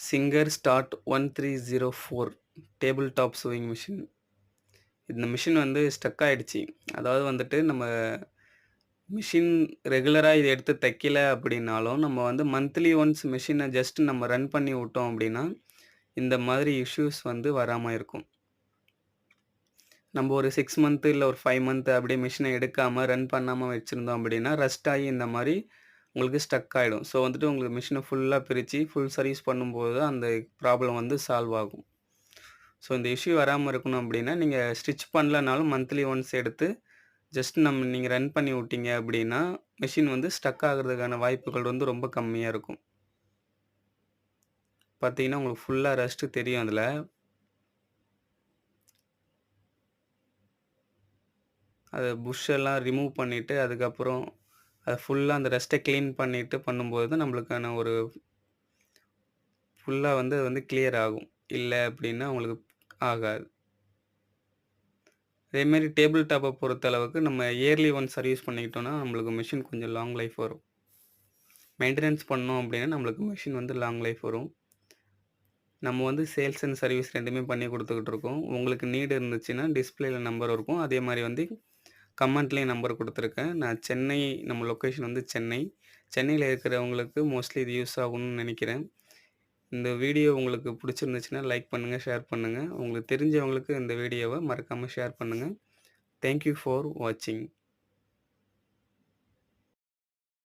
Singer start 1304 table top chewing machine. இந்த machine வந்து stuck ஆயிடுச்சு. அதாவது வந்துட்டு நம்ம மிஷின் ரெகுலரா இத எடுத்து தைக்கல அப்படின்னாலும், நம்ம வந்து மந்த்லி ஒன்ஸ் மிஷின ஜஸ்ட் நம்ம ரன் பண்ணி விட்டோம் அப்படின்னா, இந்த மாதிரி இஷ்யூஸ் வந்து வராம இருக்கும். நம்ம ஒரு 6 மந்த் இல்ல ஒரு 5 மந்த் அப்படியே மிஷின எடுக்காம, ரன் பண்ணாம வச்சிருந்தோம் அப்படின்னா, ரஸ்ட் ஆகி இந்த மாரி உங்களுக்கு ஸ்டக் ஆயிடும். ஸோ வந்துட்டு உங்களுக்கு மிஷின ஃபுல்லா பிரிச்சு, ஃபுல் சர்வீஸ் பண்ணும்போது அந்த ப்ராப்ளம் வந்து சால்வ் ஆகும். ஸோ இந்த இஷ்யூ வராம இருக்கணும் அப்படின்னா, நீங்க ஸ்டிச் பண்ணலனாலும் மந்த்லி ஒன்ஸ் எடுத்து, ஜஸ்ட் நீங்க ரன் பண்ணி விட்டீங்க அப்படின்னா, மெஷின் வந்து ஸ்டக் ஆகுறதுக்கான வாய்ப்புகள் வந்து ரொம்ப கம்மியா இருக்கும். பார்த்தீங்கன்னா, உங்களுக்கு ஃபுல்லா ரஸ்ட் தெரியும் அதுல. அத புஷ் எல்லாம் ரிமூவ் பண்ணிட்டு, அதுக்கப்புறம் அத ஃபுல்லா அந்த ரஸ்ட்ட கிளீன் பண்ணிட்டு பண்ணும்போது தான் நம்மளுக்கான ஒரு ஃபுல்லா வந்து அது வந்து கிளியர் ஆகும். இல்ல அப்படின்னா உங்களுக்கு ஆகாது. அதேமாரி டேபிள் டாப்ப பொறுத்தளவுக்கு நம்ம இயர்லி ஒன்ஸ் சர்வீஸ் பண்ணிக்கிட்டோம்னா, நம்மளுக்கு மெஷின் கொஞ்சம் லாங் லைஃப் வரும். மெயின்டனன்ஸ் பண்ணோம் அப்படின்னா, நம்மளுக்கு மெஷின் வந்து லாங் லைஃப் வரும். நம்ம வந்து சேல்ஸ் அண்ட் சர்வீஸ் 2மே பண்ணி குடுத்துக்கிட்டு இருக்கோம். உங்களுக்கு நீட் இருந்துச்சுன்னா, டிஸ்ப்ளேல நம்பர் இருக்கும். அதே மாரி வந்து கமெண்ட்லயும் நம்பர் குடுத்துருக்கேன். நான் சென்னை நம்ம லொக்கேஷன் வந்து சென்னை. சென்னையில இருக்கிறவங்களுக்கு மோஸ்ட்லி இது யூஸ் ஆகும்னு நெனைக்கிறேன். இந்த வீடியோ உங்களுக்கு புடிச்சிருந்துச்சுன்னா, லைக் பண்ணுங்க, ஷேர் பண்ணுங்க. உங்களுக்கு தெரிஞ்சவங்களுக்கு இந்த வீடியோவ மறக்காம ஷேர் பண்ணுங்க. தேங்க் யூ ஃபார் வாட்சிங்.